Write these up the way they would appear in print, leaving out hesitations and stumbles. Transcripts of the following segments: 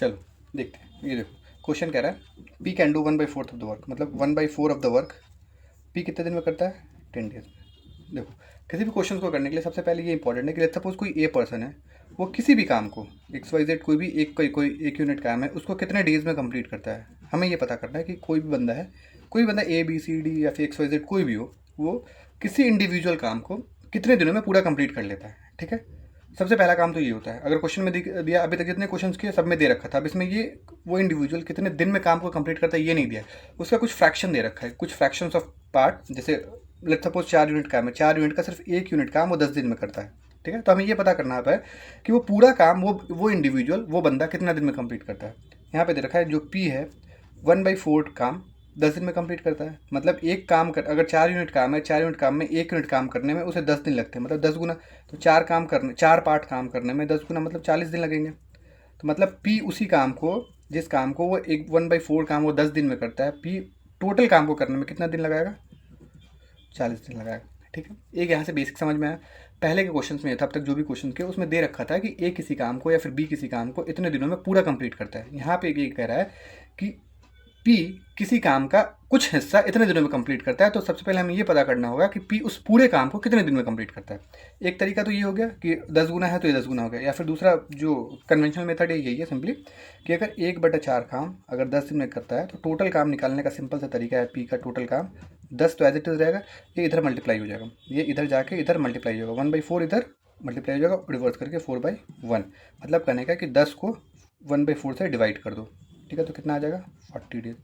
चलो देखते हैं। ये देखो क्वेश्चन कह रहा है P can do 1/4 of the work, मतलब 1/4 ऑफ द वर्क पी कितने दिन में करता है, 10 डेज में। देखो किसी भी क्वेश्चन को करने के लिए सबसे पहले ये इंपॉर्टेंट है कि लेट्स सपोज कोई ए पर्सन है, वो किसी भी काम को XYZ कोई भी कोई एक यूनिट काम है उसको कितने डेज में कंप्लीट करता है। हमें ये पता करना है कि कोई भी बंदा है, कोई भी बंदा ABCD या फिर XYZ कोई भी हो, वो किसी इंडिविजुअल काम को कितने दिनों में पूरा कंप्लीट कर लेता है। ठीक है, सबसे पहला काम तो ये होता है। अगर क्वेश्चन में दिया, अभी तक जितने क्वेश्चंस किए सब में दे रखा था, अब इसमें ये वो इंडिविजुअल कितने दिन में काम को कंप्लीट करता है ये नहीं दिया है, उसका कुछ फ्रैक्शन दे रखा है, कुछ फ्रैक्शंस ऑफ पार्ट। जैसे लेट्स सपोज 4 यूनिट काम है, 4 यूनिट का सिर्फ एक यूनिट काम वो 10 दिन में करता है। ठीक है, तो हमें ये पता करना है कि वो पूरा काम वो इंडिविजुअल वो बंदा कितना दिन में कंप्लीट करता है। यहाँ पे दे रखा है जो पी है 1/4 काम 10 दिन में कंप्लीट करता है। मतलब एक काम कर, अगर 4 यूनिट काम है, 4 यूनिट काम में 1 यूनिट काम करने में उसे 10 दिन लगते हैं, मतलब 10 गुना। तो 4 पार्ट काम करने में 10 गुना मतलब 40 दिन लगेंगे। तो मतलब पी उसी काम को, जिस काम को वो 1/4 काम वो 10 दिन में करता है, पी टोटल काम को करने में कितना दिन लगाएगा, 40 दिन लगाएगा। ठीक है, एक यहाँ से बेसिक समझ में आया। पहले के क्वेश्चन में था, अब तक जो भी क्वेश्चन किए उसमें दे रखा था कि ए किसी काम को या फिर बी किसी काम को इतने दिनों में पूरा कंप्लीट करता है। यहाँ पे ये कह रहा है कि पी किसी काम का कुछ हिस्सा इतने दिनों में कंप्लीट करता है। तो सबसे पहले हमें ये पता करना होगा कि पी उस पूरे काम को कितने दिन में कंप्लीट करता है। एक तरीका तो ये हो गया कि 10 गुना है तो ये 10 गुना हो गया, या फिर दूसरा जो कन्वेंशनल मेथड है यही है सिंपली कि अगर 1/4 काम अगर 10 दिन में करता है तो टोटल काम निकालने का सिंपल सा तरीका है, पी का टोटल काम 10 तो एज इट इज रहेगा, ये इधर मल्टीप्लाई हो जाएगा, ये इधर जाके इधर मल्टीप्लाई होगा, 1/4 इधर मल्टीप्लाई हो जाएगा, रिवर्स करके 4/1। मतलब कहने का कि 10 को 1/4 से डिवाइड कर दो। ठीक है, तो कितना आ जाएगा 40 डेज।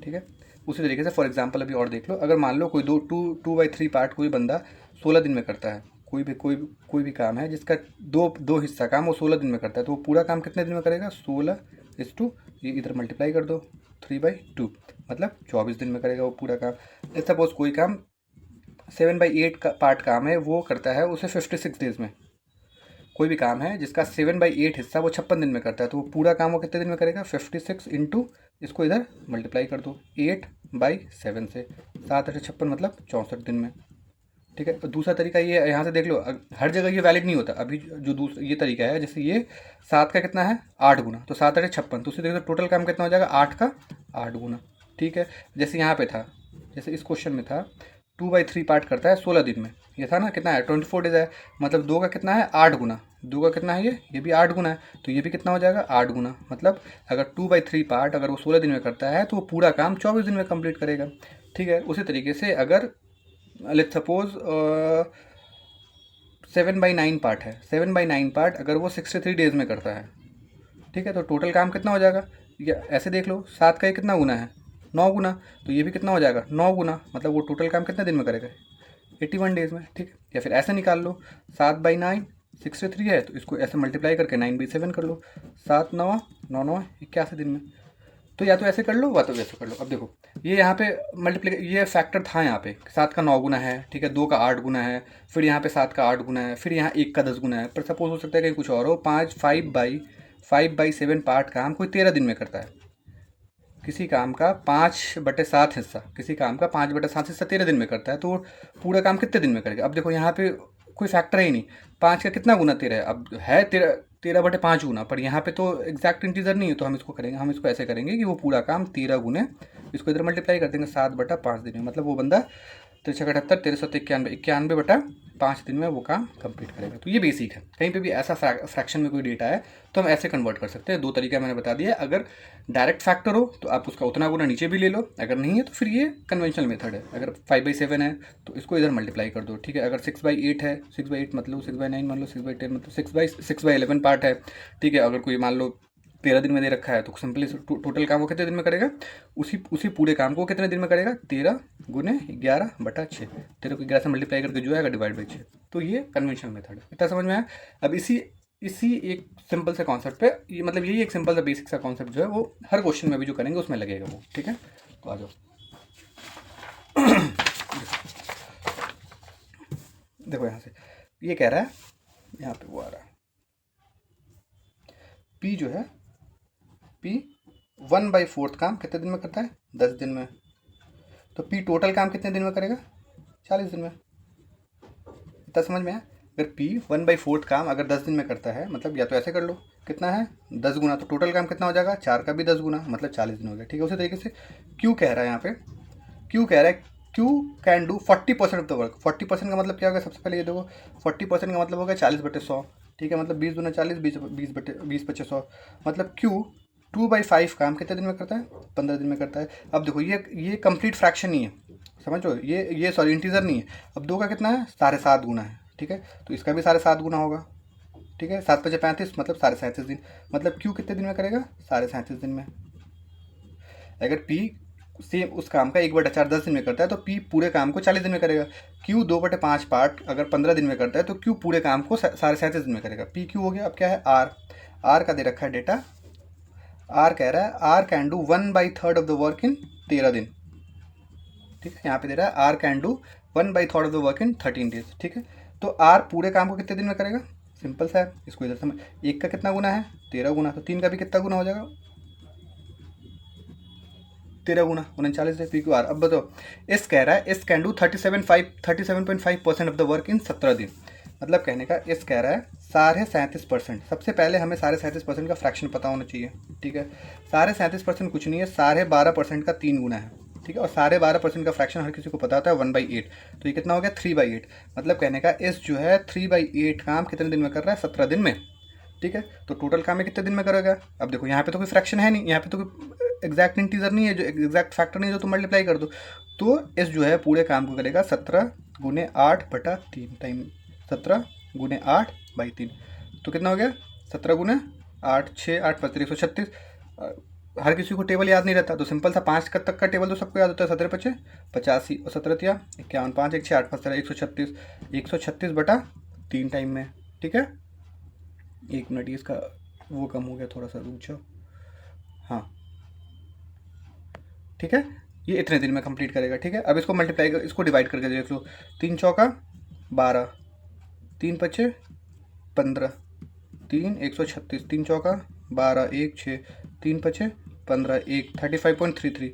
ठीक है, उसी तरीके से फॉर एग्जांपल अभी और देख लो, अगर मान लो कोई 2/3 पार्ट कोई बंदा 16 दिन में करता है, कोई भी काम है जिसका दो हिस्सा काम वो 16 दिन में करता है, तो वो पूरा काम कितने दिन में करेगा, 16 ये इधर मल्टीप्लाई कर दो 3/2, मतलब 24 दिन में करेगा वो पूरा काम। सपोज कोई काम 7/8 का पार्ट काम है वो करता है उसे 56 डेज में। कोई भी काम है जिसका 7/8 हिस्सा वो 56 दिन में करता है, तो वो पूरा काम वो कितने दिन में करेगा, 56 इंटू इसको इधर मल्टीप्लाई कर दो 8/7 से, 7×8 = 56 मतलब 64 दिन में। ठीक है, तो दूसरा तरीका ये यहाँ से देख लो, हर जगह ये वैलिड नहीं होता। अभी जो दूसरा ये तरीका है, जैसे ये 7 का कितना है 8 गुना, तो 7×8 = 56, तो उसी तरीके से टोटल काम कितना हो जाएगा 8 का 8 गुना। ठीक है, जैसे यहाँ पे था, जैसे इस क्वेश्चन में था 2/3 पार्ट करता है 16 दिन में, ये था ना कितना है 24 डेज है, मतलब 2 का कितना है 8 गुना, 2 का कितना है ये भी 8 गुना है, तो ये भी कितना हो जाएगा 8 गुना। मतलब अगर 2/3 पार्ट अगर वो 16 दिन में करता है तो वो पूरा काम 24 दिन में कंप्लीट करेगा। ठीक है, उसी तरीके से अगर लेट्स सपोज 7/9 पार्ट है, 7/9 पार्ट अगर वो 63 डेज में करता है, ठीक है, तो टोटल काम कितना हो जाएगा, या ऐसे देख लो 7 का ये कितना गुना है 9 गुना, तो ये भी कितना हो जाएगा 9 गुना, मतलब वो टोटल काम कितने दिन में करेगा 81 डेज में। ठीक है, या फिर ऐसे निकाल लो 7/9 63 है, तो इसको ऐसे मल्टीप्लाई करके 9/7 कर लो, 7 9 9 9 81 दिन में। तो या तो ऐसे कर लो या तो वैसे कर लो। अब देखो ये यहाँ पे मल्टीप्लाई, ये फैक्टर था यहाँ पे 7 का 9 गुना है, ठीक है, 2 का 8 गुना है, फिर यहाँ पे 7 का 8 गुना है, फिर यहाँ 1 का 10 गुना है। पर सपोज हो सकता है कहीं कुछ और हो, 5/7 पार्ट काम कोई 13 दिन में करता है, किसी काम का 5/7 हिस्सा, किसी काम का 5/7 हिस्सा 13 दिन में करता है, तो पूरा काम कितने दिन में करेगा। अब देखो यहाँ पे कोई फैक्टर है ही नहीं, 5 का कितना गुना 13 है, अब है 13/5 गुना, पर यहाँ पे तो एग्जैक्ट इंटीजर नहीं है, तो हम इसको करेंगे, हम इसको ऐसे करेंगे कि वो पूरा काम 13 गुने, इसको इधर मल्टीप्लाई कर देंगे 7/5 दिन में, मतलब वो बंदा 378 1391 91/5 दिन में वो काम कंप्लीट करेगा। तो ये बेसिक है, कहीं पे भी ऐसा फ्रैक्शन में कोई डेटा है तो हम ऐसे कन्वर्ट कर सकते हैं। 2 तरीका मैंने बता दिया, अगर डायरेक्ट फैक्टर हो तो आप उसका उतना गुना नीचे भी ले लो, अगर नहीं है तो फिर ये कन्वेंशनल मेथड है। अगर 5/7 है तो इसको इधर मल्टीप्लाई कर दो, ठीक है। अगर 6/8 है, 6/8 मतलब 6/9 मान लो, 6/10 मतलब 6/11 पार्ट है, ठीक है। अगर कोई मान लो 13 दिन में दे रखा है तो सिंपली टोटल काम वो कितने दिन में करेगा, उसी पूरे काम को कितने दिन में करेगा, 13 गुने 11/6, 13 को 11 से मल्टीप्लाई करके जो आएगा डिवाइड बाई 6। तो ये कन्वेंशनल मेथड है, इतना समझ में आया। अब इसी एक सिंपल से कॉन्सेप्ट पे, ये मतलब यही एक सिंपल सा बेसिक सा कॉन्सेप्ट जो है वो हर क्वेश्चन में भी जो करेंगे उसमें लगेगा वो, ठीक है। तो आ जाओ देखो यहाँ से ये कह रहा है, यहाँ पे वो आ रहा है पी जो है, पी 1/4 काम कितने दिन में करता है, 10 दिन में। तो पी टोटल काम कितने दिन में करेगा, 40 दिन में। इतना समझ में आया। अगर P 1/4 काम अगर 10 दिन में करता है, मतलब या तो ऐसे कर लो, कितना है 10 गुना, तो टोटल काम कितना हो जाएगा 4 का भी 10 गुना, मतलब 40 दिन हो गया। ठीक है, उसी तरीके से Q कह रहा है यहाँ पे, Q कह रहा है Q can do 40% of the work. 40% का मतलब क्या होगा, सबसे पहले ये देखो 40% का मतलब होगा 40/100। ठीक है, मतलब 20 दूना 40, 20/20 100, मतलब Q 2/5 काम कितने दिन में करता है, 15 दिन में करता है। अब देखो ये कंप्लीट फ्रैक्शन नहीं है, समझो, ये सॉरी इंटीजर नहीं है। अब 2 का कितना है 7.5 गुना है। ठीक है, तो इसका भी 7.5 गुना होगा। ठीक है, 7 × 5 = 35, मतलब 37.5 दिन, मतलब Q कितने दिन में करेगा 37.5 दिन में। अगर P सेम उस काम का 1/4 10 दिन में करता है तो P पूरे काम को 40 दिन में करेगा। Q 2/5 पार्ट अगर 15 दिन में करता है तो Q पूरे काम को 37.5 दिन में करेगा। PQ हो गया। अब क्या है R का दे रखा है डेटा, R कह रहा है R can do 1/3 of the work in 13 दिन। ठीक है, यहाँ पे दे रहा है R can do 1/3 of the work in 13 days. ठीक है, तो R पूरे काम को कितने दिन में करेगा, सिंपल सा है, इसको इधर समझ। 1 का कितना गुना है 13 गुना, तो 3 का भी कितना गुना हो जाएगा 13 गुना 39 है। PQR। अब बताओ, एस कह रहा है S can do 37.5% of the work in 17 दिन। मतलब कहने का एस कह रहा है 37.5%। सबसे पहले हमें 37.5% का फ्रैक्शन पता होना चाहिए। ठीक है, 37.5% कुछ नहीं है, 12.5% का 3 गुना है। ठीक है, और 12.5% का फ्रैक्शन हर किसी को पता होता है 1/8। तो ये कितना हो गया 3/8। मतलब कहने का एस जो है 3/8 काम कितने दिन में कर रहा है 17 दिन में। ठीक है, तो टोटल काम है कितने दिन में करेगा। अब देखो यहाँ पे तो कोई फ्रैक्शन है नहीं, यहाँ पे तो कोई एग्जैक्ट इंटीजर नहीं है, जो एग्जैक्ट फैक्टर नहीं है जो तुम मल्टीप्लाई कर दो। तो एस जो है पूरे काम को करेगा 17 × 8/3 टाइम 17 × 8/3। तो कितना हो गया 17 × 8 6 8 5 136। हर किसी को टेबल याद नहीं रहता, तो सिंपल सा 5 तक का टेबल तो सबको याद होता है। 17 × 5 = 85 और 17 × 51 5 1 6 8 5 136 136/3 टाइम में। ठीक है, 1 मिनट, इसका वो कम हो गया थोड़ा सा, रुक जाओ। हाँ ठीक है, ये इतने दिन में कंप्लीट करेगा। ठीक है, अब इसको मल्टीप्लाई कर, इसको डिवाइड करके देख लो। 3 चौका 12, 3 पचे 15, 3 136, 3 चौका 12 1 6, 3 पचे 15 1 35.33।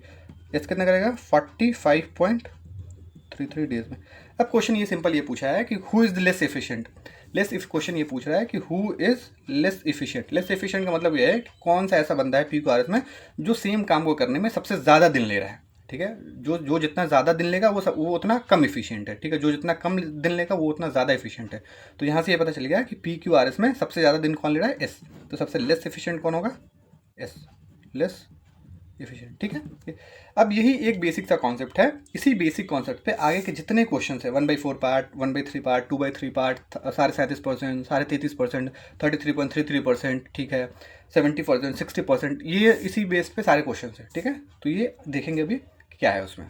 इस कितना करेगा 45.33 डेज में। अब क्वेश्चन ये सिंपल ये पूछा है कि who is the less efficient. Question ये पूछ रहा है कि who is less efficient. Less efficient का मतलब ये है कि कौन सा ऐसा बंदा है PQRS में जो सेम काम को करने में सबसे ज़्यादा दिन ले रहा है। ठीक है, जो जितना ज़्यादा दिन लेगा वो उतना कम एफिशिएंट है। ठीक है, जो जितना कम दिन लेगा वो उतना ज़्यादा एफिशिएंट है। तो यहाँ से ये पता चल गया कि PQRS में सबसे ज़्यादा दिन कौन ले रहा है, S। तो सबसे लेस एफिशिएंट कौन होगा, S, लेस एफिशिएंट। ठीक है, अब यही एक बेसिक सा कॉन्सेप्ट है। इसी बेसिक कॉन्सेप्ट पे आगे के जितने क्वेश्चन है 1/4 पार्ट, 1/3 पार्ट, 2/3 पार्ट, 37.5%, 33%, 33.33%, ठीक है, 70%, 60%, ये इसी बेस पे सारे क्वेश्चन है। ठीक है, तो ये देखेंगे अभी क्या है उसमें।